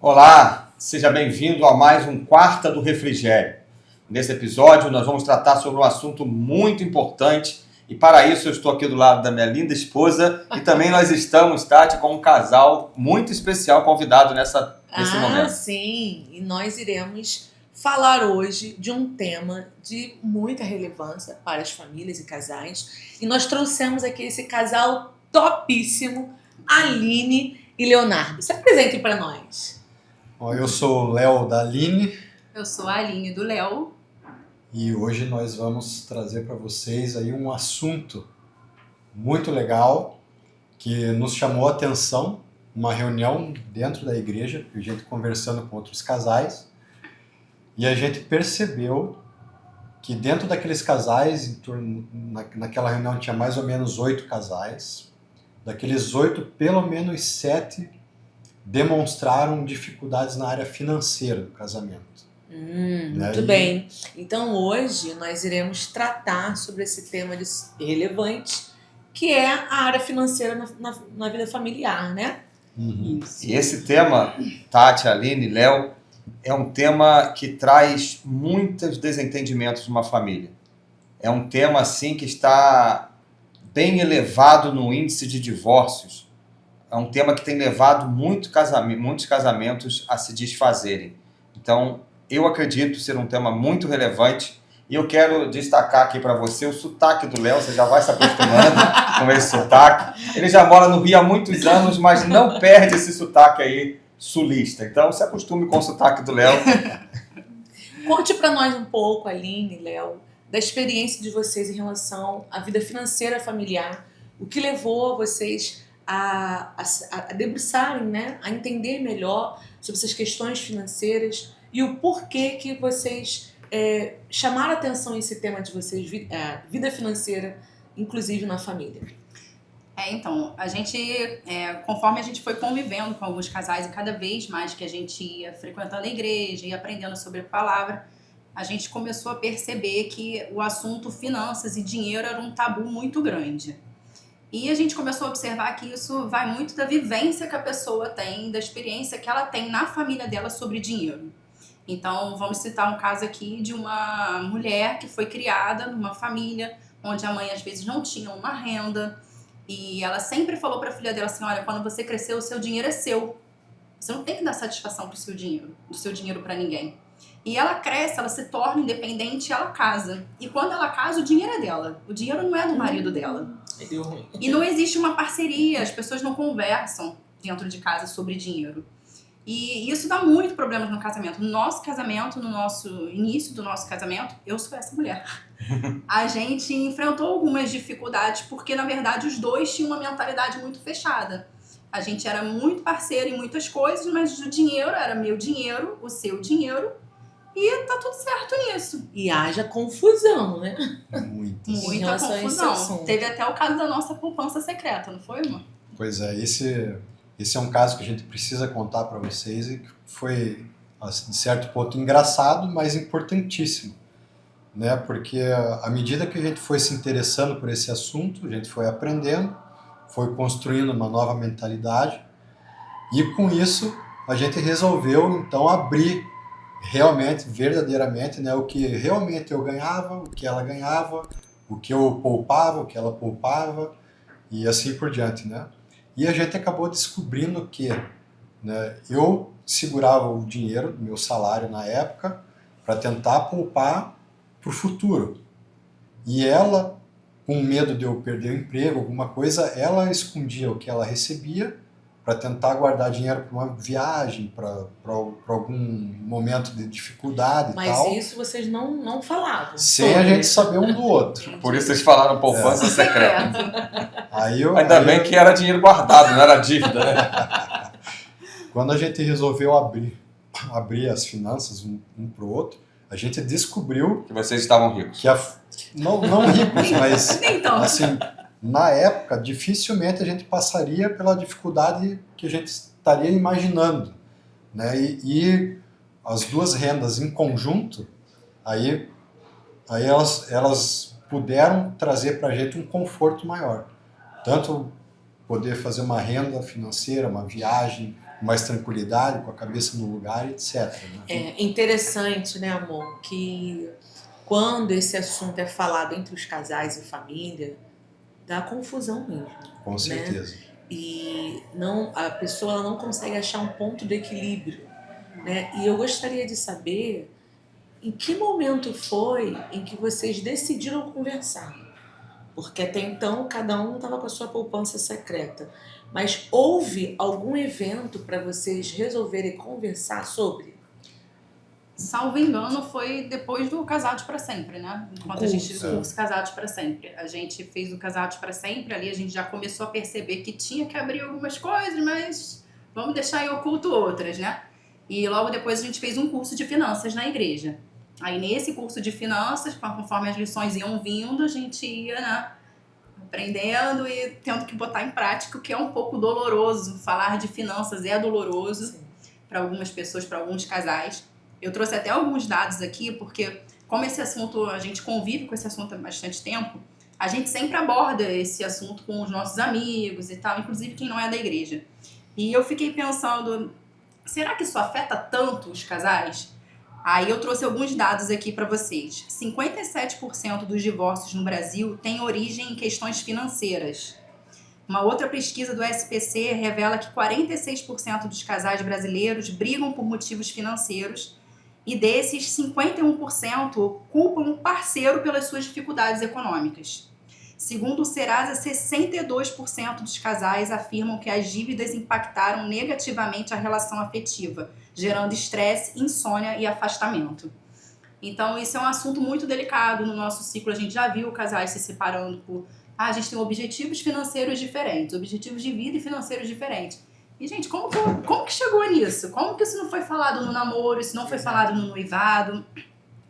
Olá, seja bem-vindo a mais um Quarta do Refrigério. Nesse episódio nós vamos tratar sobre um assunto muito importante e para isso eu estou aqui do lado da minha linda esposa e também nós estamos, Tati, com um casal muito especial convidado nesse momento. Sim, e nós iremos falar hoje de um tema de muita relevância para as famílias e casais e nós trouxemos aqui esse casal topíssimo, Aline e Leonardo. Se apresentem para nós. Eu sou o Léo da Aline. Eu sou a Aline do Léo. E hoje nós vamos trazer para vocês aí um assunto muito legal que nos chamou a atenção numa reunião dentro da igreja, a gente conversando com outros casais, e a gente percebeu que dentro daqueles casais, naquela reunião tinha mais ou menos 8 casais, daqueles 8, pelo menos 7 demonstraram dificuldades na área financeira do casamento. Muito bem. Então hoje nós iremos tratar sobre esse tema relevante, que é a área financeira na vida familiar, né? Uhum. E esse tema, Tati, Aline, Léo, é um tema que traz muitos desentendimentos numa família. É um tema assim que está bem elevado no índice de divórcios. É um tema que tem levado muitos casamentos a se desfazerem. Então, eu acredito ser um tema muito relevante e eu quero destacar aqui para você o sotaque do Léo. Você já vai se acostumando com esse sotaque. Ele já mora no Rio há muitos anos, mas não perde esse sotaque aí sulista. Então, se acostume com o sotaque do Léo. Conte para nós um pouco, Aline e Léo, da experiência de vocês em relação à vida financeira familiar. O que levou vocês a debruçarem, né? A entender melhor sobre essas questões financeiras e o porquê que vocês chamaram a atenção esse tema de vocês, vida financeira, inclusive na família. Então, a gente, conforme a gente foi convivendo com alguns casais e cada vez mais que a gente ia frequentando a igreja e aprendendo sobre a palavra, a gente começou a perceber que o assunto finanças e dinheiro era um tabu muito grande. E a gente começou a observar que isso vai muito da vivência que a pessoa tem, da experiência que ela tem na família dela sobre dinheiro. Então, vamos citar um caso aqui de uma mulher que foi criada numa família onde a mãe às vezes não tinha uma renda e ela sempre falou para a filha dela assim, olha, quando você crescer o seu dinheiro é seu. Você não tem que dar satisfação pro seu dinheiro, do seu dinheiro para ninguém. E ela cresce, ela se torna independente e ela casa. E quando ela casa, o dinheiro é dela. O dinheiro não é do marido dela. E não existe uma parceria, as pessoas não conversam dentro de casa sobre dinheiro. E isso dá muito problemas no casamento. No nosso casamento, no nosso início do nosso casamento, eu sou essa mulher. A gente enfrentou algumas dificuldades porque, na verdade, os dois tinham uma mentalidade muito fechada. A gente era muito parceiro em muitas coisas, mas o dinheiro era meu dinheiro, o seu dinheiro, e tá tudo certo nisso. E haja confusão, né? Muita confusão. Teve até o caso da nossa poupança secreta, não foi, irmão? Pois é, esse é um caso que a gente precisa contar para vocês e que foi, de certo ponto, engraçado, mas importantíssimo, né? Porque à medida que a gente foi se interessando por esse assunto, a gente foi aprendendo, foi construindo uma nova mentalidade e com isso a gente resolveu então abrir realmente, verdadeiramente, né, o que realmente eu ganhava, o que ela ganhava, o que eu poupava, o que ela poupava e assim por diante, né? E a gente acabou descobrindo que, né, eu segurava o dinheiro do meu salário na época para tentar poupar para o futuro. E ela, com medo de eu perder o emprego, alguma coisa, ela escondia o que ela recebia para tentar guardar dinheiro para uma viagem, para algum momento de dificuldade e tal. Mas isso vocês não falavam. Sem a gente saber um do outro. Por isso vocês falaram poupança secreta. Ainda bem que era dinheiro guardado, não era dívida, né? Quando a gente resolveu abrir as finanças um para o outro, a gente descobriu... Que vocês estavam ricos. Não ricos, mas então. assim... Na época, dificilmente a gente passaria pela dificuldade que a gente estaria imaginando, né? E as duas rendas em conjunto, aí elas puderam trazer para a gente um conforto maior. Tanto poder fazer uma renda financeira, uma viagem, mais tranquilidade, com a cabeça no lugar, etc. Né? É interessante, né, amor, que quando esse assunto é falado entre os casais e família, dá confusão mesmo. Com certeza. Né? E a pessoa ela não consegue achar um ponto de equilíbrio. Né? E eu gostaria de saber em que momento foi em que vocês decidiram conversar. Porque até então cada um estava com a sua poupança secreta. Mas houve algum evento para vocês resolverem conversar sobre? Salvo engano, foi depois do Casados para Sempre, né? Enquanto a gente fez o curso Casados para Sempre. A gente fez o Casados para Sempre, ali a gente já começou a perceber que tinha que abrir algumas coisas, mas vamos deixar em oculto outras, né? E logo depois a gente fez um curso de finanças na igreja. Aí nesse curso de finanças, conforme as lições iam vindo, a gente ia, né, aprendendo e tendo que botar em prática, o que é um pouco doloroso. Falar de finanças é doloroso para algumas pessoas, para alguns casais. Eu trouxe até alguns dados aqui, porque como esse assunto, a gente convive com esse assunto há bastante tempo, a gente sempre aborda esse assunto com os nossos amigos e tal, inclusive quem não é da igreja. E eu fiquei pensando, será que isso afeta tanto os casais? Aí eu trouxe alguns dados aqui para vocês. 57% dos divórcios no Brasil têm origem em questões financeiras. Uma outra pesquisa do SPC revela que 46% dos casais brasileiros brigam por motivos financeiros e desses, 51% culpam o parceiro pelas suas dificuldades econômicas. Segundo o Serasa, 62% dos casais afirmam que as dívidas impactaram negativamente a relação afetiva, gerando estresse, insônia e afastamento. Então, isso é um assunto muito delicado no nosso ciclo. A gente já viu casais se separando por... a gente tem objetivos financeiros diferentes, objetivos de vida e financeiros diferentes. E, gente, como que chegou nisso? Como que isso não foi falado no namoro, isso não foi falado no noivado?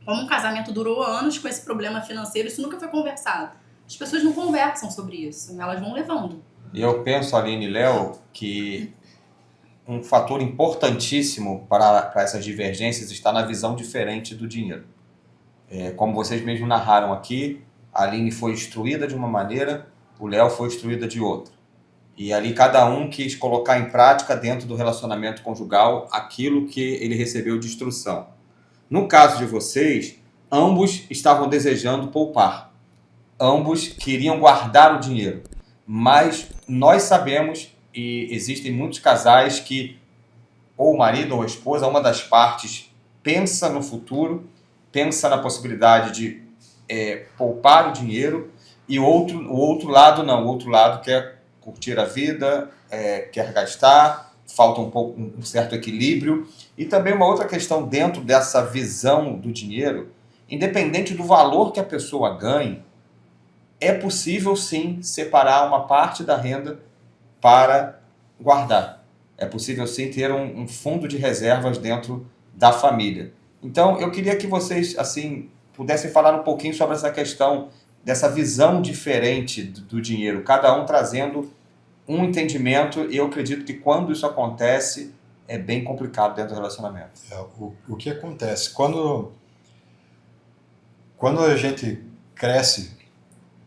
Como um casamento durou anos com esse problema financeiro, isso nunca foi conversado. As pessoas não conversam sobre isso, elas vão levando. E eu penso, Aline e Léo, que um fator importantíssimo para essas divergências está na visão diferente do dinheiro. Como vocês mesmos narraram aqui, a Aline foi instruída de uma maneira, o Léo foi instruída de outra. E ali cada um quis colocar em prática dentro do relacionamento conjugal aquilo que ele recebeu de instrução. No caso de vocês, ambos estavam desejando poupar. Ambos queriam guardar o dinheiro. Mas nós sabemos, e existem muitos casais que ou o marido ou a esposa, uma das partes, pensa no futuro, pensa na possibilidade de poupar o dinheiro, e o outro lado não. O outro lado quer curtir a vida, quer gastar, falta um certo equilíbrio. E também uma outra questão dentro dessa visão do dinheiro, independente do valor que a pessoa ganhe, é possível sim separar uma parte da renda para guardar. É possível sim ter um fundo de reservas dentro da família. Então eu queria que vocês assim pudessem falar um pouquinho sobre essa questão dessa visão diferente do dinheiro, cada um trazendo um entendimento, e eu acredito que quando isso acontece é bem complicado dentro do relacionamento. O que acontece? Quando a gente cresce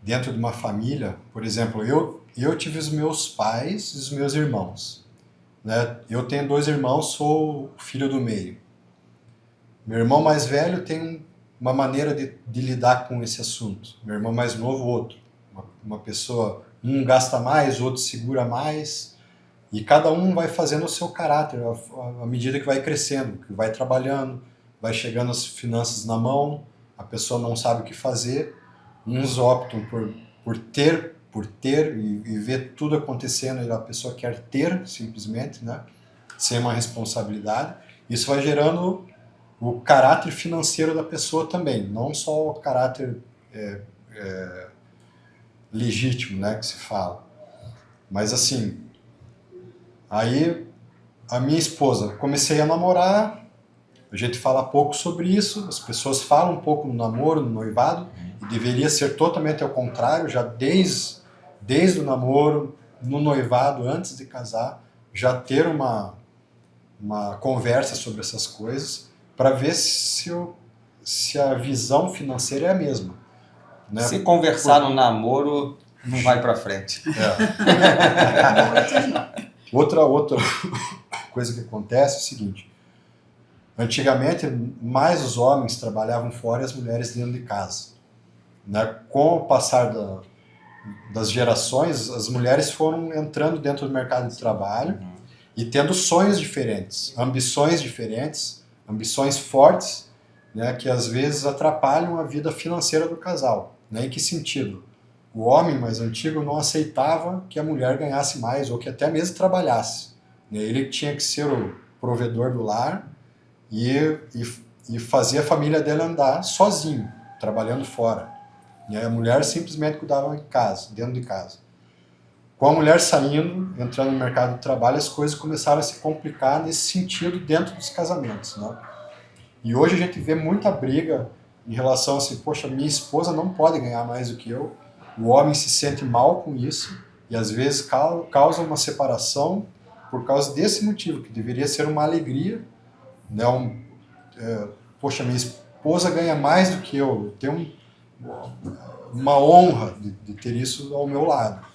dentro de uma família, por exemplo, eu tive os meus pais e os meus irmãos. Né? Eu tenho 2 irmãos, sou o filho do meio. Meu irmão mais velho tem uma maneira de lidar com esse assunto. Meu irmão mais novo, outro. Uma pessoa, um gasta mais, outro segura mais. E cada um vai fazendo o seu caráter à medida que vai crescendo, que vai trabalhando, vai chegando as finanças na mão, a pessoa não sabe o que fazer. Uns optam por ter e ver tudo acontecendo, e a pessoa quer ter simplesmente, né? Sem uma responsabilidade. Isso vai gerando o caráter financeiro da pessoa também, não só o caráter legítimo, né, que se fala. Mas assim, aí a minha esposa, comecei a namorar, a gente fala pouco sobre isso, as pessoas falam um pouco no namoro, no noivado, e deveria ser totalmente ao contrário, já desde o namoro, no noivado, antes de casar, já ter uma conversa sobre essas coisas, para ver se a visão financeira é a mesma. Né? Se conversar no namoro, não vai para frente. Outra coisa que acontece é o seguinte: antigamente, mais os homens trabalhavam fora e as mulheres dentro de casa. Né? Com o passar das gerações, as mulheres foram entrando dentro do mercado de trabalho e tendo sonhos diferentes, ambições fortes, né, que às vezes atrapalham a vida financeira do casal. Né? Em que sentido? O homem mais antigo não aceitava que a mulher ganhasse mais ou que até mesmo trabalhasse. Né? Ele tinha que ser o provedor do lar e fazer a família dele andar sozinho, trabalhando fora. E aí a mulher simplesmente cuidava em casa, dentro de casa. Com a mulher saindo, entrando no mercado de trabalho, as coisas começaram a se complicar nesse sentido dentro dos casamentos. Né? E hoje a gente vê muita briga em relação a assim, poxa, minha esposa não pode ganhar mais do que eu. O homem se sente mal com isso e às vezes causa uma separação por causa desse motivo, que deveria ser uma alegria. Né? Poxa, minha esposa ganha mais do que eu tenho uma honra de ter isso ao meu lado.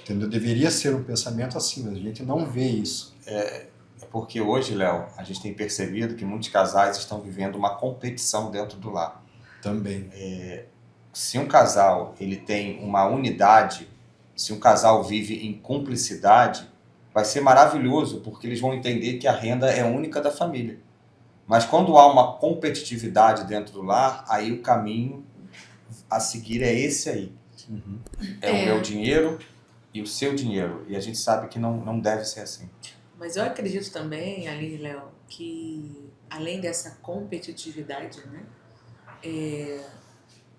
Entendeu? Deveria ser um pensamento assim, mas a gente não vê isso. É porque hoje, Léo, a gente tem percebido que muitos casais estão vivendo uma competição dentro do lar. Também. Se um casal ele tem uma unidade, se um casal vive em cumplicidade, vai ser maravilhoso, porque eles vão entender que a renda é única da família. Mas quando há uma competitividade dentro do lar, aí o caminho a seguir é esse aí. Uhum. É o meu dinheiro e o seu dinheiro. E a gente sabe que não deve ser assim. Mas eu acredito também, ali, Léo, que além dessa competitividade, né,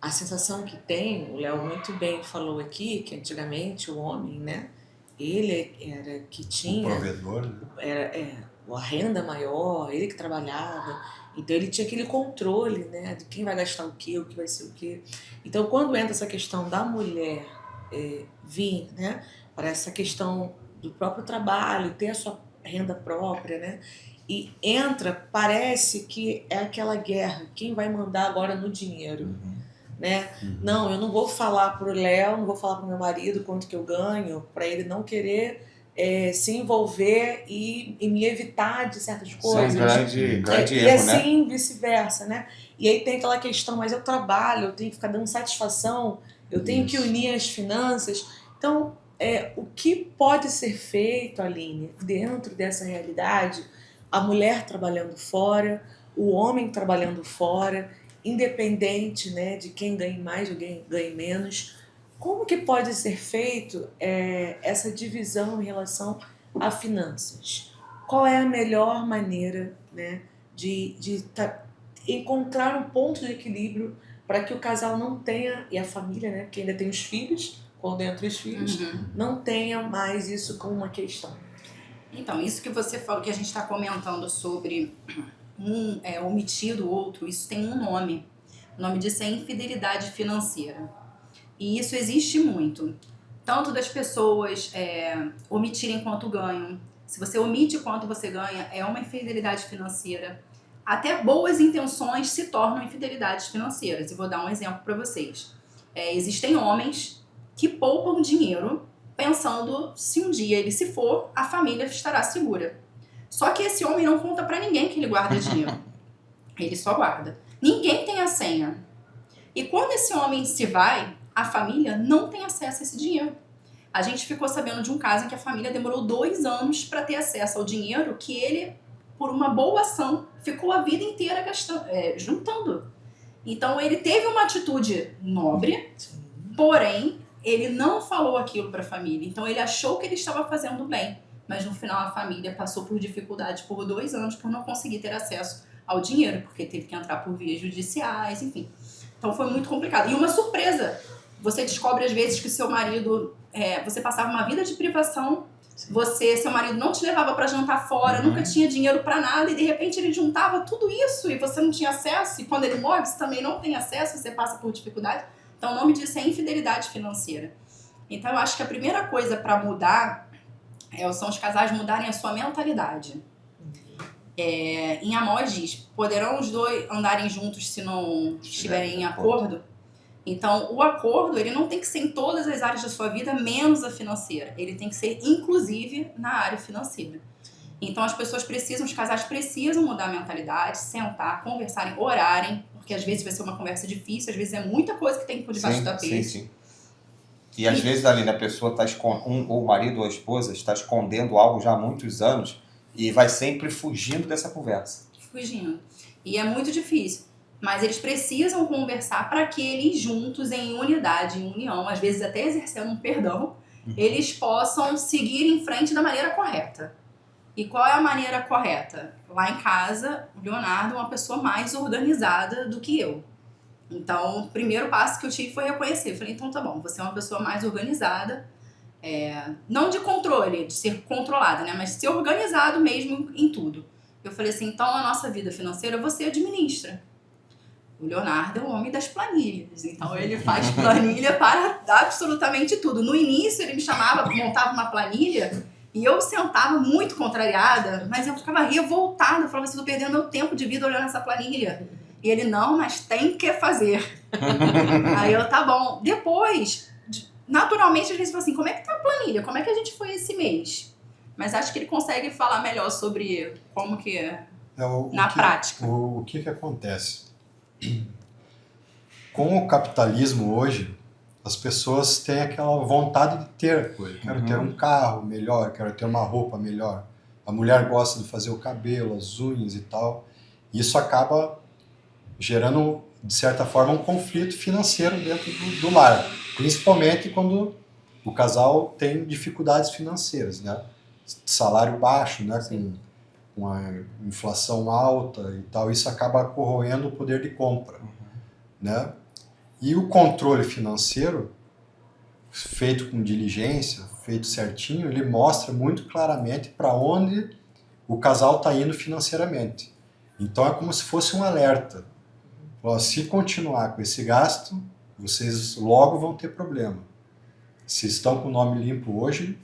a sensação que tem, o Léo muito bem falou aqui, que antigamente o homem, né, ele era que tinha... O provedor, né? A renda maior, ele que trabalhava, então ele tinha aquele controle, né, de quem vai gastar o que vai ser o quê. Então quando entra essa questão da mulher vir, né, para essa questão do próprio trabalho, ter a sua renda própria, né, e entra, parece que é aquela guerra, quem vai mandar agora no dinheiro, né? Não, eu não vou falar pro Léo, não vou falar pro meu marido quanto que eu ganho, para ele não querer se envolver e me evitar de certas coisas. Isso é um grande E erro, né? assim, vice-versa, né? E aí tem aquela questão, mas eu trabalho, eu tenho que ficar dando satisfação, eu tenho que unir as finanças. Então, o que pode ser feito, Aline, dentro dessa realidade, a mulher trabalhando fora, o homem trabalhando fora, independente, né, de quem ganhe mais ou quem ganhe menos, como que pode ser feito essa divisão em relação a finanças? Qual é a melhor maneira, né, de encontrar um ponto de equilíbrio para que o casal não tenha, e a família, né, que ainda tem os filhos, quando entra os filhos, não tenha mais isso como uma questão? Então, isso que você falou, que a gente está comentando sobre omitir o outro, isso tem um nome. O nome disso é infidelidade financeira. E isso existe muito. Tanto das pessoas omitirem quanto ganham. Se você omite quanto você ganha, é uma infidelidade financeira. Até boas intenções se tornam infidelidades financeiras. E vou dar um exemplo para vocês. Existem homens que poupam dinheiro pensando se um dia ele se for, a família estará segura. Só que esse homem não conta pra ninguém que ele guarda dinheiro. Ele só guarda. Ninguém tem a senha. E quando esse homem se vai, a família não tem acesso a esse dinheiro. A gente ficou sabendo de um caso em que a família demorou 2 anos para ter acesso ao dinheiro que ele, por uma boa ação, ficou a vida inteira juntando. Então ele teve uma atitude nobre, porém ele não falou aquilo para a família. Então ele achou que ele estava fazendo bem. Mas no final a família passou por dificuldade por 2 anos por não conseguir ter acesso ao dinheiro, porque teve que entrar por vias judiciais, enfim. Então foi muito complicado. E uma surpresa, você descobre às vezes que seu marido, você passava uma vida de privação, seu marido não te levava para jantar fora, nunca tinha dinheiro para nada, e de repente ele juntava tudo isso e você não tinha acesso, e quando ele morre você também não tem acesso, você passa por dificuldade. Então o nome disso é infidelidade financeira. Então eu acho que a primeira coisa para mudar são os casais mudarem a sua mentalidade. Em Amós diz, poderão os dois andarem juntos se não estiverem em acordo? Então, o acordo, ele não tem que ser em todas as áreas da sua vida, menos a financeira. Ele tem que ser, inclusive, na área financeira. Então as pessoas precisam, os casais precisam mudar a mentalidade, sentar, conversarem, orarem, porque às vezes vai ser uma conversa difícil, às vezes é muita coisa que tem que ir por debaixo do tapete. Sim. E às vezes, Aline, a pessoa está ou o marido ou a esposa está escondendo algo já há muitos anos e vai sempre fugindo dessa conversa. Fugindo. E é muito difícil. Mas eles precisam conversar para que eles juntos, em unidade, em união, às vezes até exercendo um perdão, eles possam seguir em frente da maneira correta. E qual é a maneira correta? Lá em casa, o Leonardo é uma pessoa mais organizada do que eu. Então, o primeiro passo que eu tive foi reconhecer. Falei, então tá bom, você é uma pessoa mais organizada, não de controle, de ser controlada, né? Mas de ser organizado mesmo em tudo. Eu falei assim, então a nossa vida financeira você administra. O Leonardo é o homem das planilhas, então ele faz planilha para absolutamente tudo. No início ele me chamava, montava uma planilha e eu sentava muito contrariada, mas eu ficava revoltada, eu falava assim, tô perdendo meu tempo de vida olhando essa planilha. E ele, não, mas tem que fazer. Aí eu, tá bom. Depois, naturalmente, a gente fala assim, como é que tá a planilha? Como é que a gente foi esse mês? Mas acho que ele consegue falar melhor sobre como que é na prática. O que acontece? Com o capitalismo hoje, as pessoas têm aquela vontade de ter coisa. Quero ter um carro melhor, quero ter uma roupa melhor. A mulher gosta de fazer o cabelo, as unhas e tal. Isso acaba gerando, de certa forma, um conflito financeiro dentro do lar. Principalmente quando o casal tem dificuldades financeiras, né? Salário baixo, né? Com a inflação alta e tal, isso acaba corroendo o poder de compra, né? E o controle financeiro, feito com diligência, feito certinho, ele mostra muito claramente para onde o casal está indo financeiramente. Então é como se fosse um alerta. Se continuar com esse gasto, vocês logo vão ter problema. Se estão com o nome limpo hoje,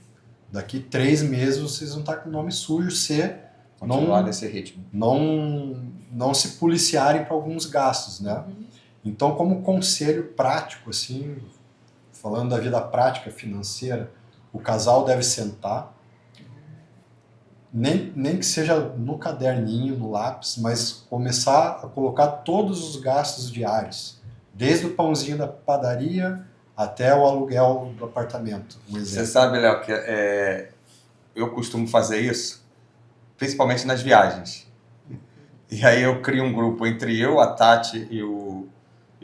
daqui 3 meses vocês vão estar com o nome sujo se continuar nesse ritmo. Não se policiarem para alguns gastos, né? Então, como conselho prático, assim, falando da vida prática financeira, o casal deve sentar, nem que seja no caderninho, no lápis, mas começar a colocar todos os gastos diários, desde o pãozinho da padaria até o aluguel do apartamento. Você sabe, Léo, que eu costumo fazer isso, principalmente nas viagens. E aí eu crio um grupo entre eu, a Tati e o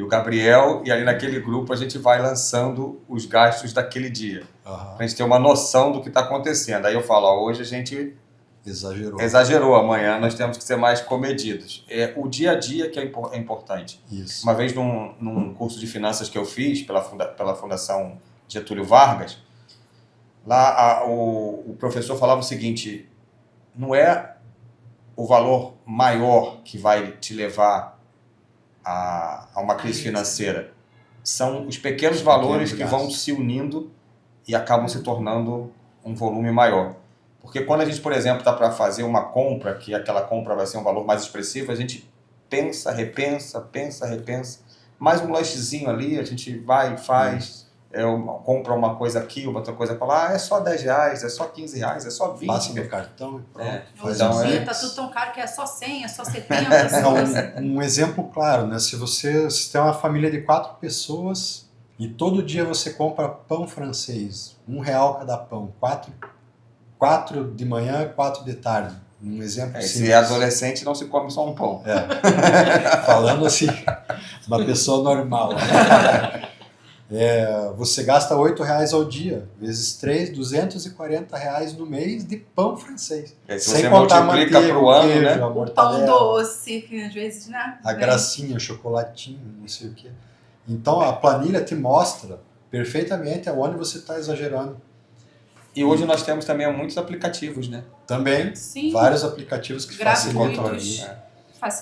Gabriel, e aí naquele grupo a gente vai lançando os gastos daquele dia, pra gente ter uma noção do que está acontecendo. Aí eu falo, hoje a gente exagerou, amanhã nós temos que ser mais comedidos. É o dia a dia que é importante. Isso. Uma vez num curso de finanças que eu fiz pela Fundação Getúlio Vargas, lá o professor falava o seguinte, não é o valor maior que vai te levar a uma crise financeira, são os pequenos valores que vão se unindo e acabam se tornando um volume maior. Porque quando a gente, por exemplo, está para fazer uma compra, que aquela compra vai ser um valor mais expressivo, a gente pensa, repensa, mais um lanchezinho ali, a gente vai e faz, compra uma coisa aqui, outra coisa para lá, é só R$10, é só R$15, é só 20. Passa no cartão e pronto. Hoje em dia tá tudo tão caro que é só 100, é só 70. Um exemplo claro, né? Se você tem uma família de 4 pessoas e todo dia você compra pão francês, R$1 cada pão, 4 de manhã, 4 de tarde. Um exemplo simples. Se é adolescente, não se come só um pão. Falando assim, uma pessoa normal. Você gasta R$8 ao dia, vezes 3, R$240 no mês de pão francês. Se você multiplica para o ano, queijo, né? O pão doce, que às vezes, né? A gracinha, o chocolatinho, não sei o quê. Então, a planilha te mostra perfeitamente aonde você está exagerando. E hoje nós temos também muitos aplicativos, né? Também, sim, vários aplicativos que facilitam a vida.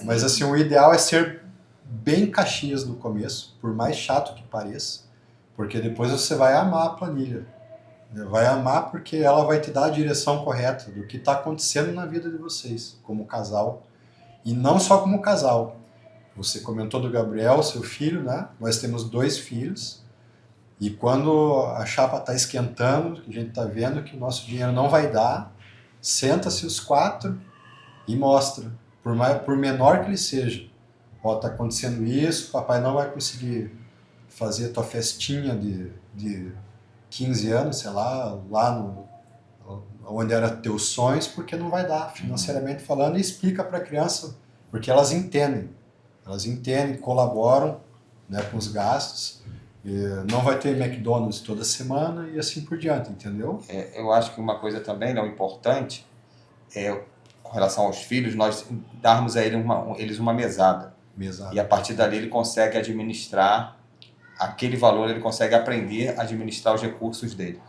Mas assim, o ideal é ser bem Caxias no começo, por mais chato que pareça, porque depois você vai amar a planilha. Vai amar porque ela vai te dar a direção correta do que está acontecendo na vida de vocês, como casal. E não só como casal. Você comentou do Gabriel, seu filho, né? Nós temos 2 filhos. E quando a chapa está esquentando, a gente está vendo que o nosso dinheiro não vai dar, Senta-se os 4 e mostra, por menor que ele seja. Ó, tá acontecendo isso, papai não vai conseguir fazer tua festinha de 15 anos, sei lá onde era teus sonhos, porque não vai dar, financeiramente falando, e explica para a criança, porque elas entendem, colaboram, né, com os gastos, e não vai ter McDonald's toda semana e assim por diante, entendeu? Eu acho que uma coisa também, não importante, com relação aos filhos, nós darmos a eles uma mesada. Mesada. E a partir dali ele consegue administrar aquele valor, ele consegue aprender a administrar os recursos dele.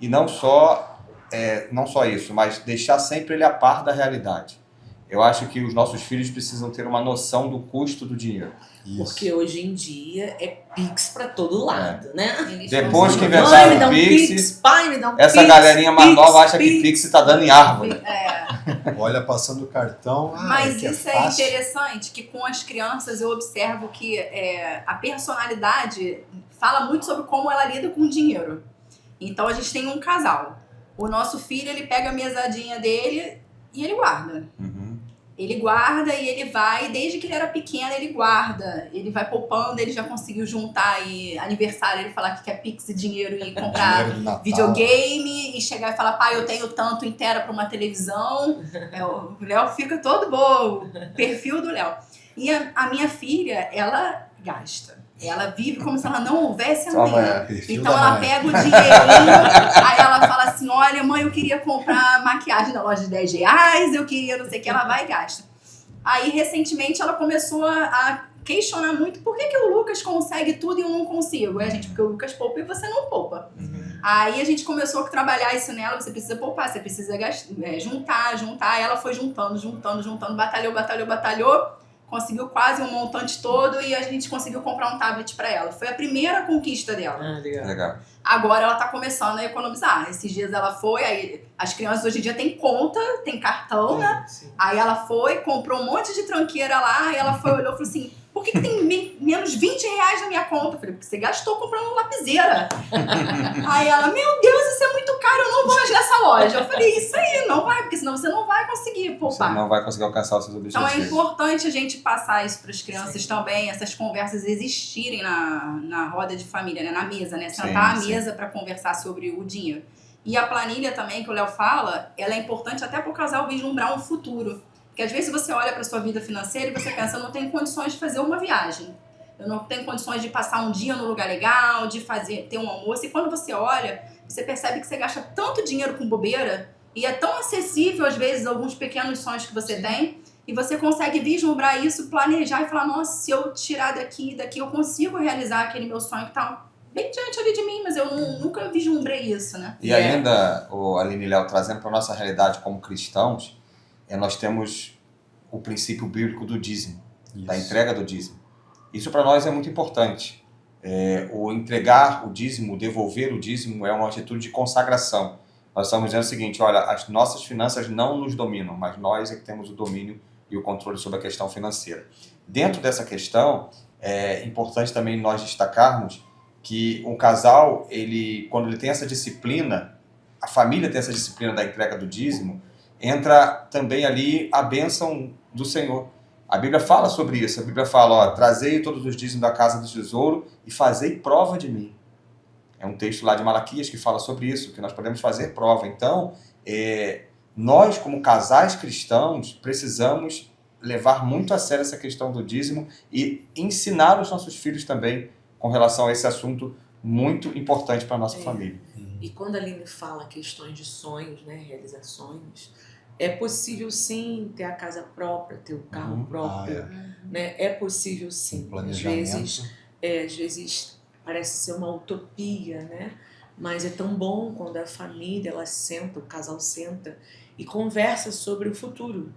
E não só isso, mas deixar sempre ele a par da realidade. Eu acho que os nossos filhos precisam ter uma noção do custo do dinheiro. Isso. Porque hoje em dia é Pix pra todo lado, né? Eles Depois vão- que Mãe, inventaram me dá o um Pix, Pix, pai, me dá um essa Pix, galerinha mais Pix, nova acha que Pix. Pix está dando em árvore. Olha, passando o cartão, Mas que isso é fácil. interessante, que com as crianças eu observo que a personalidade fala muito sobre como ela lida com o dinheiro. Então a gente tem um casal. O nosso filho, ele pega a mesadinha dele e ele guarda. Uhum. Ele guarda e ele vai, desde que ele era pequeno, ele guarda. Ele vai poupando, ele já conseguiu juntar e aniversário, ele falar que quer Pix e dinheiro e comprar Dinheiro de Natal. videogame e chegar e falar, pai, eu tenho tanto inteira pra uma televisão. O Léo fica todo bom, o perfil do Léo. E a minha filha, ela gasta. Ela vive como se ela não houvesse Só amanhã. amanhã. Perfil Então da ela mãe. pega o dinheirinho, aí ela fala assim, olha mãe, eu queria comprar maquiagem na loja de R$10, eu queria não sei o que, ela vai e gasta. Aí recentemente ela começou a questionar muito por que o Lucas consegue tudo e eu não consigo. É, gente, porque o Lucas poupa e você não poupa. Aí a gente começou a trabalhar isso nela, você precisa poupar, você precisa juntar. Ela foi juntando, batalhou. Conseguiu quase um montante todo e a gente conseguiu comprar um tablet pra ela. Foi a primeira conquista dela. Ah, legal. Legal. Agora ela tá começando a economizar. Esses dias ela foi, aí as crianças hoje em dia têm conta, tem cartão, né? Sim. Aí ela foi, comprou um monte de tranqueira lá, e ela foi, olhou e falou assim, por que tem menos R$20 na minha conta? Eu falei, porque você gastou comprando lapiseira. Aí ela, meu Deus, isso é muito caro, eu não vou mais nessa loja. Eu falei, isso aí, não vai, porque senão você não vai conseguir Você poupar. não vai conseguir alcançar os seus Então é objetivos. importante a gente passar isso para as crianças também, essas conversas existirem na roda de família, né? Na mesa, né? Sentar à Sim. mesa para conversar sobre o dinheiro. E a planilha também, que o Léo fala, ela é importante até para o casal vislumbrar um futuro. Porque às vezes você olha para sua vida financeira e você pensa, eu não tenho condições de fazer uma viagem. Eu não tenho condições de passar um dia num lugar legal, de ter um almoço. E quando você olha, você percebe que você gasta tanto dinheiro com bobeira e é tão acessível, às vezes, alguns pequenos sonhos que você tem. E você consegue vislumbrar isso, planejar e falar, nossa, se eu tirar daqui, eu consigo realizar aquele meu sonho que tá bem diante ali de mim, mas eu nunca vislumbrei isso, né? E ainda, Aline e Léo, trazendo para a nossa realidade como cristãos, nós temos o princípio bíblico do dízimo, da Isso. entrega do dízimo. Isso para nós é muito importante. O entregar o dízimo, o devolver o dízimo é uma atitude de consagração. Nós estamos dizendo o seguinte, olha, as nossas finanças não nos dominam, mas nós é que temos o domínio e o controle sobre a questão financeira. Dentro dessa questão, é importante também nós destacarmos que um casal, quando ele tem essa disciplina, a família tem essa disciplina da entrega do dízimo, entra também ali a bênção do Senhor. A Bíblia fala sobre isso. A Bíblia fala, trazei todos os dízimos da casa do tesouro e fazei prova de mim. É um texto lá de Malaquias que fala sobre isso, que nós podemos fazer prova. Então, nós como casais cristãos precisamos levar muito a sério essa questão do dízimo e ensinar os nossos filhos também com relação a esse assunto muito importante para a nossa família. E quando a Aline fala questões de sonhos, né, realizações, é possível sim ter a casa própria, ter o carro próprio, né? É possível sim. Planejamento. Às vezes parece ser uma utopia, né? Mas é tão bom quando a família, ela senta, o casal senta e conversa sobre o futuro.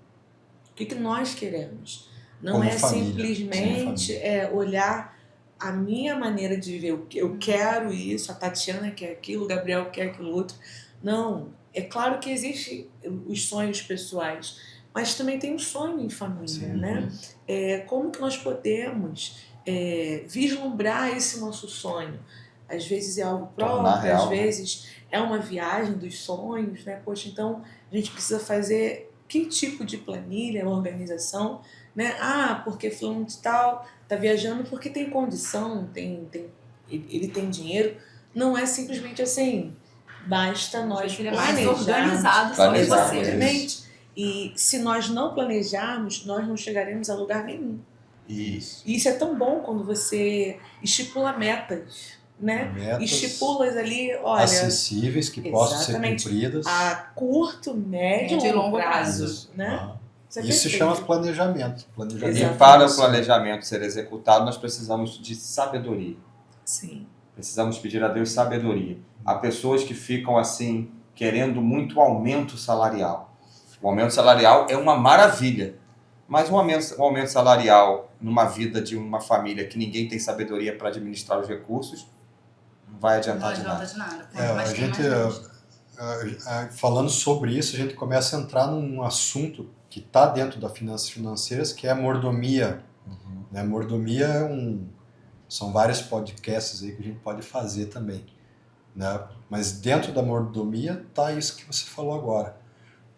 O que nós queremos? Não Como é família, simplesmente olhar a minha maneira de viver. Eu quero isso, a Tatiana quer aquilo, o Gabriel quer aquilo outro. Não, é claro que existem os sonhos pessoais, mas também tem um sonho em família, Sim. né? Como que nós podemos vislumbrar esse nosso sonho? Às vezes é algo Tornar próprio, real, às vezes é uma viagem dos sonhos, né? Poxa, então a gente precisa fazer que tipo de planilha, organização, né? Porque fulano de tal está viajando porque tem condição, ele tem dinheiro. Não é simplesmente assim, basta nós Ele é mais planejarmos. organizado só que você. Exatamente. E se nós não planejarmos, nós não chegaremos a lugar nenhum. Isso. E isso é tão bom quando você estipula metas, né? Metas Estipulas ali, olha, acessíveis que possam ser exatamente, cumpridas. a curto, médio Médio e e longo longo prazo, prazo. né? Ah. Isso é Isso se perfeito. chama planejamento. E Exatamente. para o planejamento ser executado, nós precisamos de sabedoria. Sim. Precisamos pedir a Deus sabedoria. Há pessoas que ficam assim, querendo muito aumento salarial. O aumento salarial é uma maravilha, mas um aumento salarial numa vida de uma família que ninguém tem sabedoria para administrar os recursos, não vai Não adiantar de adianta nada. de nada. A gente, falando sobre isso, a gente começa a entrar num assunto que está dentro das finanças financeiras, que é a mordomia. Né? Mordomia são vários podcasts aí que a gente pode fazer também. Né? Mas dentro da mordomia está isso que você falou agora.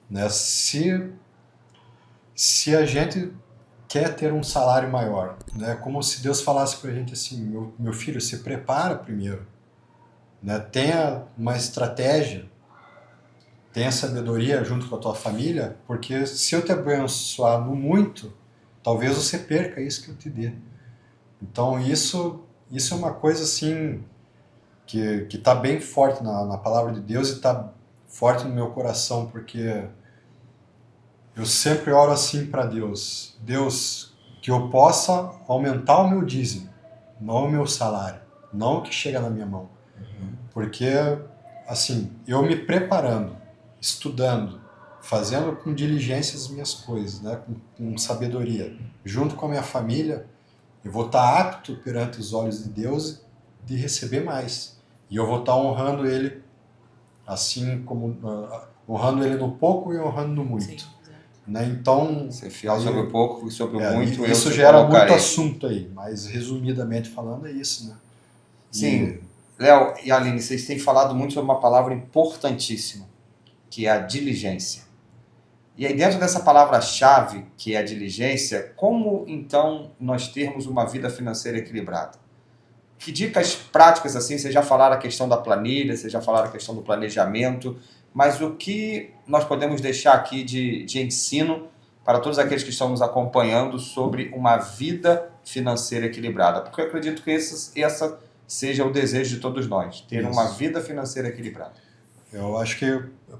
Né? Se a gente quer ter um salário maior, né? Como se Deus falasse para a gente assim, meu filho, se prepara primeiro. Né? Tenha uma estratégia, tenha sabedoria junto com a tua família, porque se eu te abençoar no muito, talvez você perca isso que eu te dê. Então isso é uma coisa assim que está bem forte na palavra de Deus e está forte no meu coração, porque eu sempre oro assim para Deus. Deus, que eu possa aumentar o meu dízimo, não o meu salário, não o que chega na minha mão. Porque, assim, eu me preparando, estudando, fazendo com diligência as minhas coisas, né, com sabedoria, junto com a minha família, eu vou estar apto perante os olhos de Deus de receber mais. E eu vou estar honrando Ele, assim como honrando Ele no pouco e honrando no muito. Sim, exato. Né? Então, Ser fiel sobre o pouco e sobre o muito, isso eu te gera muito colocarei. assunto aí, mas resumidamente falando é isso, né? Sim. Léo e Aline, vocês têm falado muito sobre uma palavra importantíssima, que é a diligência. E aí dentro dessa palavra-chave, que é a diligência, como então nós termos uma vida financeira equilibrada? Que dicas práticas assim, vocês já falaram a questão da planilha, vocês já falaram a questão do planejamento, mas o que nós podemos deixar aqui de ensino para todos aqueles que estão nos acompanhando sobre uma vida financeira equilibrada? Porque eu acredito que essa seja o desejo de todos nós, ter Isso. uma vida financeira equilibrada. Eu acho que a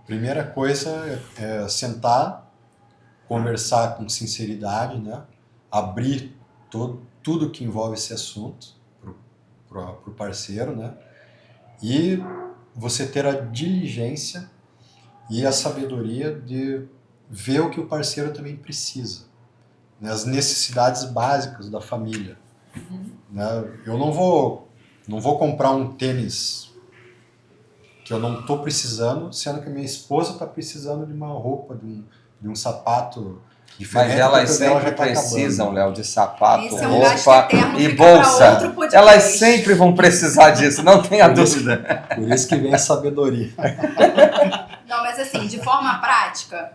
primeira coisa é sentar, conversar com sinceridade, né? Abrir tudo que envolve esse assunto para o parceiro, né? E você ter a diligência e a sabedoria de ver o que o parceiro também precisa, né? As necessidades básicas da família. Né? Eu não vou comprar um tênis que eu não estou precisando, sendo que a minha esposa está precisando de uma roupa, de um sapato diferente. Mas elas porque o dela sempre já tá precisam, acabando. Léo, de sapato, Esse é um gasto roupa eterno, e fica pra bolsa. outro podcast. Elas sempre vão precisar disso, não tenha Por isso- dúvida. Por isso que vem a sabedoria. Não, mas assim, de forma prática,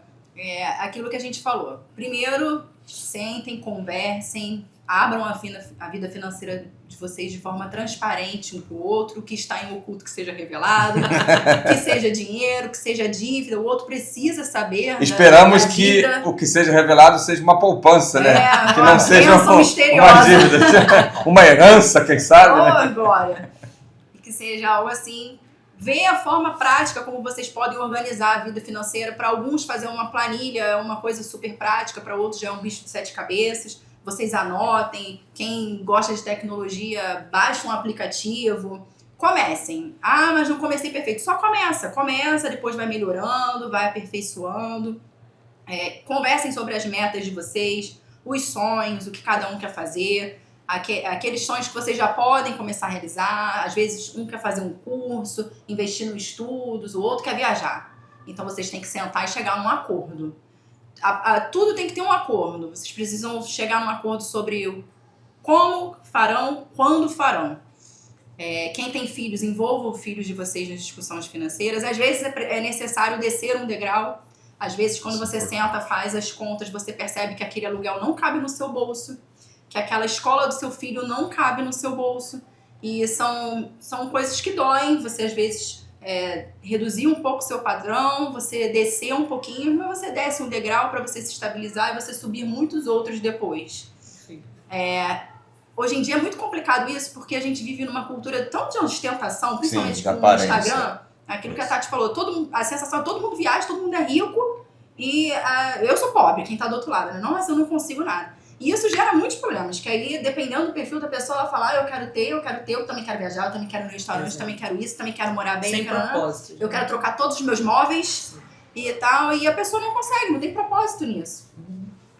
aquilo que a gente falou. Primeiro, sentem, conversem, abram a vida financeira de vocês de forma transparente um com o outro, o que está em oculto que seja revelado, que seja dinheiro, que seja dívida, o outro precisa saber. Esperamos da que vida. o que seja revelado seja uma poupança, né? Que uma não seja bênção uma misteriosa. dívida, uma herança, quem sabe, né? Glória. E que seja algo assim. Ver a forma prática como vocês podem organizar a vida financeira. Para alguns, fazer uma planilha é uma coisa super prática, para outros já é um bicho de 7 cabeças. Vocês anotem. Quem gosta de tecnologia, baixa um aplicativo. Comecem. Mas não comecei perfeito. Só começa, depois vai melhorando, vai aperfeiçoando. Conversem sobre as metas de vocês, os sonhos, o que cada um quer fazer. Aqueles sonhos que vocês já podem começar a realizar. Às vezes um quer fazer um curso, investir nos estudos, o outro quer viajar. Então vocês têm que sentar e chegar num acordo. Tudo tem que ter um acordo. Vocês precisam chegar num acordo sobre como farão, quando farão. Quem tem filhos, envolva os filhos de vocês nas discussões financeiras. Às vezes é necessário descer um degrau. Às vezes, quando você senta, faz as contas, você percebe que aquele aluguel não cabe no seu bolso, que aquela escola do seu filho não cabe no seu bolso. E são coisas que doem. Você, às vezes, reduzir um pouco o seu padrão, você descer um pouquinho, mas você desce um degrau para você se estabilizar e você subir muitos outros depois. Hoje em dia é muito complicado isso, porque a gente vive numa cultura tão de ostentação, principalmente com o Instagram. Aquilo que a Tati falou, a sensação é que todo mundo viaja, todo mundo é rico e eu sou pobre, quem tá do outro lado, né? Não, mas eu não consigo nada. E isso gera muitos problemas, que aí, dependendo do perfil da pessoa, ela fala, eu quero ter, eu também quero viajar, eu também quero ir no restaurante, eu também quero isso, também quero morar bem. Sem propósito. Eu quero trocar todos os meus móveis e tal, e a pessoa não consegue, não tem propósito nisso.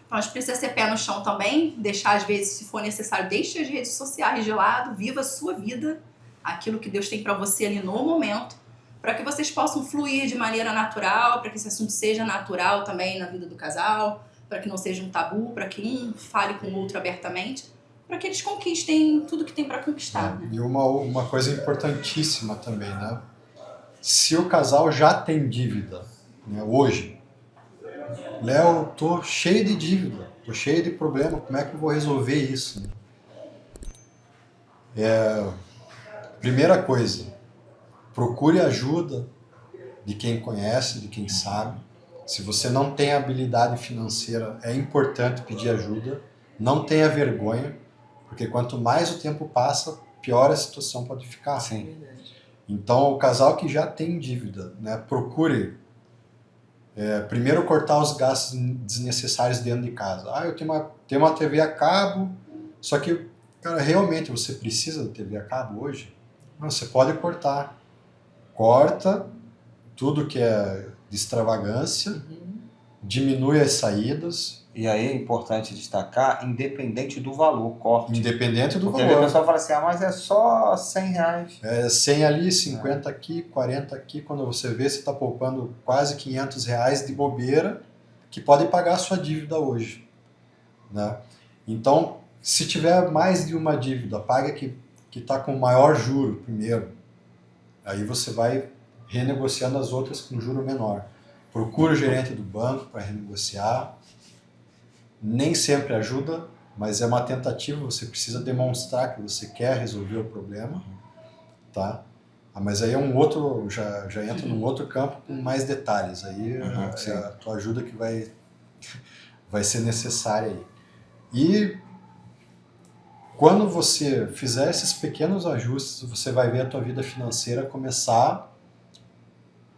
Então, a gente precisa ser pé no chão também, deixar, às vezes, se for necessário, deixe as redes sociais de lado, viva a sua vida, aquilo que Deus tem pra você ali no momento, para que vocês possam fluir de maneira natural, para que esse assunto seja natural também na vida do casal, para que não seja um tabu, para que um fale com o outro abertamente, para que eles conquistem tudo que tem para conquistar. Né? E uma coisa importantíssima também, né? Se o casal já tem dívida, né, hoje, Léo, tô cheio de dívida, tô cheio de problema, como é que eu vou resolver isso? Primeira coisa, procure ajuda de quem conhece, de quem sabe. Se você não tem habilidade financeira, é importante pedir ajuda. Não tenha vergonha, porque quanto mais o tempo passa, pior a situação pode ficar. Sim. Então, o casal que já tem dívida, né, procure primeiro cortar os gastos desnecessários dentro de casa. Eu tenho uma TV a cabo, só que, cara, realmente você precisa da TV a cabo hoje? Não, você pode cortar. Corta tudo que é de extravagância, diminui as saídas. E aí é importante destacar, independente do valor, corte. Independente do Porque valor. Porque o pessoal fala assim, mas é só R$100. 100 ali, 50 aqui, 40 aqui. Quando você vê, você está poupando quase R$500 de bobeira, que pode pagar a sua dívida hoje. Né? Então, se tiver mais de uma dívida, paga que está com maior juro primeiro. Aí você vai renegociando as outras com juro menor. Procura o gerente do banco para renegociar. Nem sempre ajuda, mas é uma tentativa, você precisa demonstrar que você quer resolver o problema. Tá? Mas aí é um outro, já entra num outro campo com mais detalhes. Aí é a tua ajuda que vai ser necessária aí. E quando você fizer esses pequenos ajustes, você vai ver a tua vida financeira começar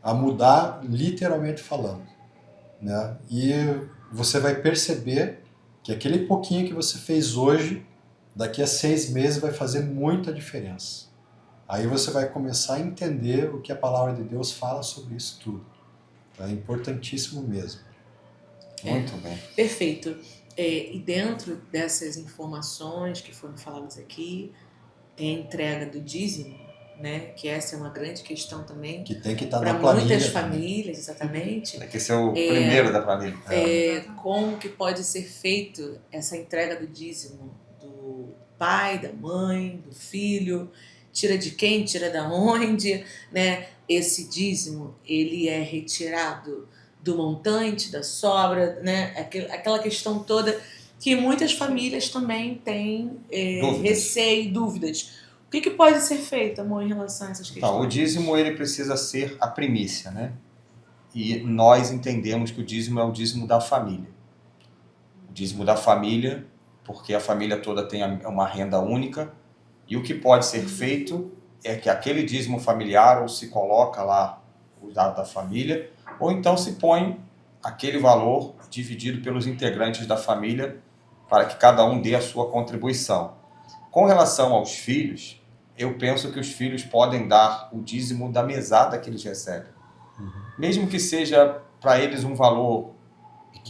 a mudar, literalmente falando. Né? E você vai perceber que aquele pouquinho que você fez hoje, daqui a 6 meses vai fazer muita diferença. Aí você vai começar a entender o que a palavra de Deus fala sobre isso tudo. É importantíssimo mesmo. Muito bem. Perfeito. E dentro dessas informações que foram faladas aqui, tem a entrega do dízimo, né? Que essa é uma grande questão também. Que tem que estar para na planilha. Muitas famílias, exatamente. Tem que ser o primeiro da família. Como que pode ser feito essa entrega do dízimo do pai, da mãe, do filho? Tira de quem? Tira da onde? Né? Esse dízimo, ele é retirado do montante, da sobra, né? Aquela questão toda que muitas famílias também têm receio e dúvidas. O que pode ser feito, amor, em relação a essas questões? Então, o dízimo ele precisa ser a primícia, né? E nós entendemos que o dízimo é o dízimo da família. O dízimo da família, porque a família toda tem uma renda única, e o que pode ser feito é que aquele dízimo familiar ou se coloca lá o dado da família, ou então se põe aquele valor dividido pelos integrantes da família para que cada um dê a sua contribuição. Com relação aos filhos, eu penso que os filhos podem dar o dízimo da mesada que eles recebem. Mesmo que seja para eles um valor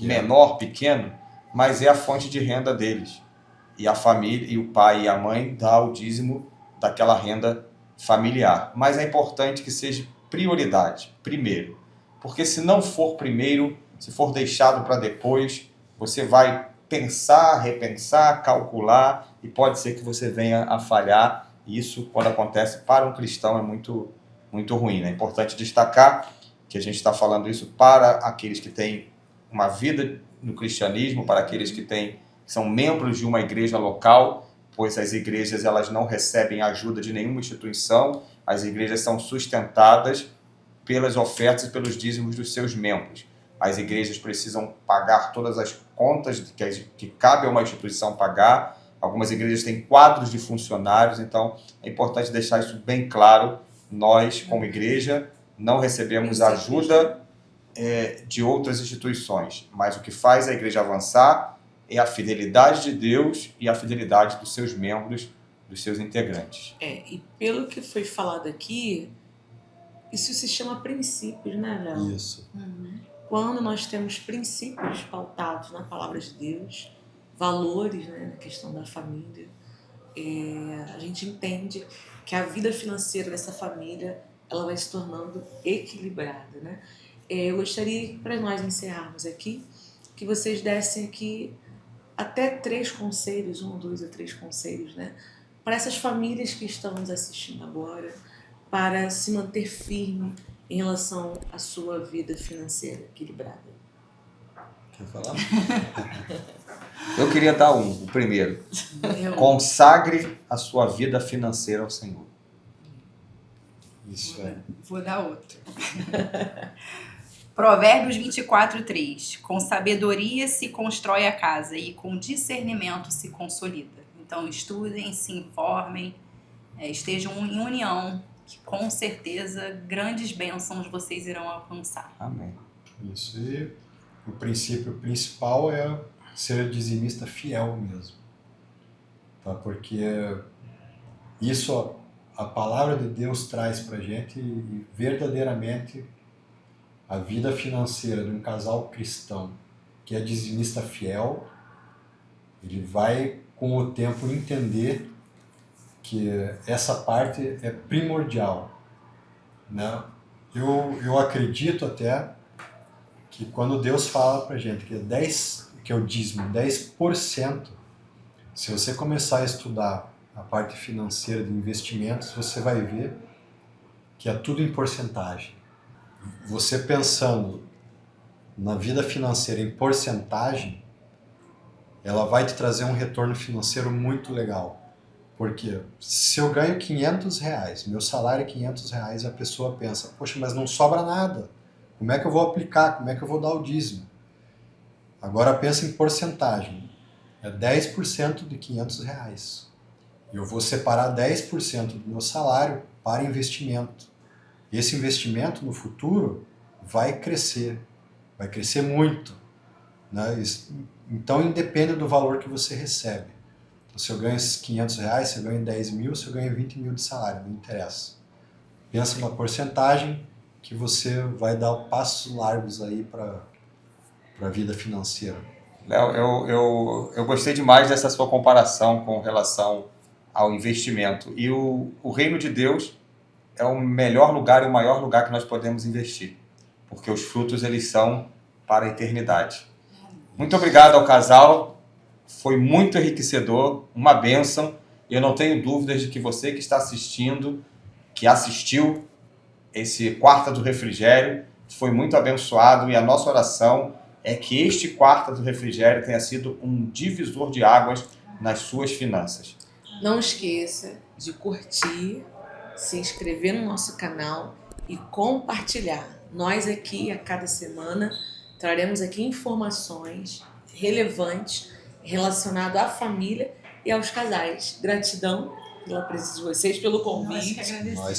menor, pequeno, mas é a fonte de renda deles. E a família, e o pai e a mãe dá o dízimo daquela renda familiar. Mas é importante que seja prioridade, primeiro. Porque se não for primeiro, se for deixado para depois, você vai pensar, repensar, calcular e pode ser que você venha a falhar E isso, quando acontece para um cristão, é muito, muito ruim, né? É importante destacar que a gente está falando isso para aqueles que têm uma vida no cristianismo, para aqueles que são membros de uma igreja local, pois as igrejas elas não recebem ajuda de nenhuma instituição, as igrejas são sustentadas pelas ofertas e pelos dízimos dos seus membros. As igrejas precisam pagar todas as contas que cabe a uma instituição pagar. Algumas igrejas têm quadros de funcionários, então é importante deixar isso bem claro. Nós, como igreja, não recebemos ajuda de outras instituições, mas o que faz a igreja avançar é a fidelidade de Deus e a fidelidade dos seus membros, dos seus integrantes. E pelo que foi falado aqui, isso se chama princípios, né, Léo? Isso. Quando nós temos princípios pautados na palavra de Deus, valores, né, na questão da família, a gente entende que a vida financeira dessa família ela vai se tornando equilibrada, né? Eu gostaria, para nós encerrarmos aqui, que vocês dessem aqui até 3 conselhos, 1, 2 ou 3 conselhos, né, para essas famílias que estão nos assistindo agora, para se manter firme em relação à sua vida financeira equilibrada. Quer falar? Eu queria dar o primeiro. Consagre a sua vida financeira ao Senhor. Isso é. Vou dar outro. Provérbios 24:3. Com sabedoria se constrói a casa e com discernimento se consolida. Então estudem, se informem, estejam em união, que com certeza grandes bênçãos vocês irão alcançar. Amém. Isso. E o princípio principal é ser dizimista fiel mesmo. Tá? Porque isso a palavra de Deus traz pra gente e verdadeiramente a vida financeira de um casal cristão que é dizimista fiel, ele vai com o tempo entender que essa parte é primordial, né? Eu acredito até que quando Deus fala pra gente que é o dízimo, 10%, se você começar a estudar a parte financeira de investimentos, você vai ver que é tudo em porcentagem. Você pensando na vida financeira em porcentagem, ela vai te trazer um retorno financeiro muito legal. Porque se eu ganho R$500, meu salário é R$500, a pessoa pensa, poxa, mas não sobra nada. Como é que eu vou aplicar? Como é que eu vou dar o dízimo? Agora pensa em porcentagem. É 10% de R$500. Eu vou separar 10% do meu salário para investimento. Esse investimento no futuro vai crescer muito, né? Então independe do valor que você recebe. Então, se eu ganho esses R$500, se eu ganho 10 mil, se eu ganho 20 mil de salário, não interessa. Pensa numa porcentagem que você vai dar passos largos aí para a vida financeira. Léo, eu gostei demais dessa sua comparação com relação ao investimento. E o reino de Deus é o melhor lugar e o maior lugar que nós podemos investir, porque os frutos eles são para a eternidade. Muito obrigado ao casal, foi muito enriquecedor, uma bênção, e eu não tenho dúvidas de que você que está assistindo, que assistiu esse Quarta do Refrigério, foi muito abençoado, e a nossa oração é que este Quarta do Refrigério tenha sido um divisor de águas nas suas finanças. Não esqueça de curtir, se inscrever no nosso canal e compartilhar. Nós aqui, a cada semana, traremos aqui informações relevantes relacionadas à família e aos casais. Gratidão pela presença de vocês, pelo convite.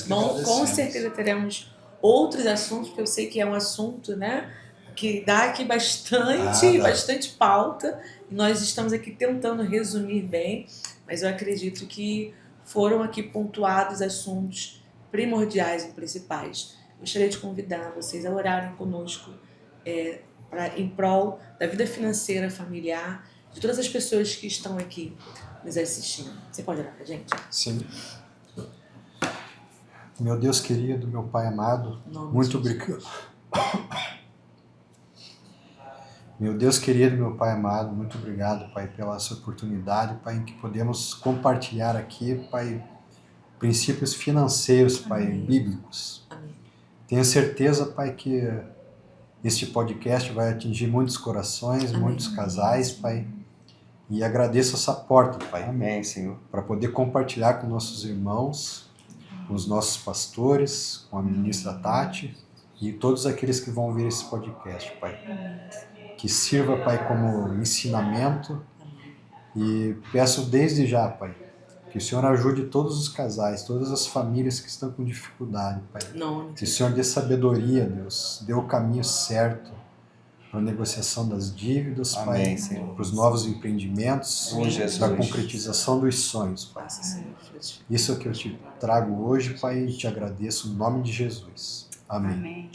Bom, com certeza teremos outros assuntos, porque eu sei que é um assunto, né, que dá aqui bastante pauta. E nós estamos aqui tentando resumir bem, mas eu acredito que foram aqui pontuados assuntos primordiais e principais. Gostaria de convidar vocês a orarem conosco em prol da vida financeira familiar de todas as pessoas que estão aqui nos assistindo. Você pode orar pra gente? Sim. Meu Deus querido, meu Pai amado, muito obrigado. Meu Deus querido, meu Pai amado, muito obrigado, Pai, pela essa oportunidade, Pai, em que podemos compartilhar aqui, Pai, princípios financeiros, Pai, Amém. bíblicos. Amém. Tenho certeza, Pai, que este podcast vai atingir muitos corações, Amém. muitos casais, Pai. E agradeço essa porta, Pai, Amém, Senhor. para poder compartilhar com nossos irmãos, com os nossos pastores, com a ministra Tati e todos aqueles que vão ver esse podcast, Pai. Que sirva, Pai, como ensinamento e peço desde já, Pai, que o Senhor ajude todos os casais, todas as famílias que estão com dificuldade, Pai. Não, Que o Senhor dê sabedoria, Deus, dê o caminho certo para a negociação das dívidas, Amém, Pai, Senhor. para os novos empreendimentos, Oh, Jesus. para a concretização dos sonhos, Pai. faça, Senhor. Frutifique. Isso é o que eu te trago hoje, Pai, e te agradeço em nome de Jesus. Amém. Amém.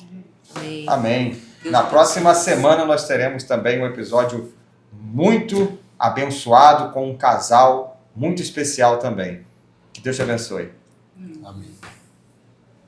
Amém. Amém. Deus Na abençoe. próxima semana nós teremos também um episódio muito abençoado com um casal muito especial também. Que Deus te abençoe. Amém.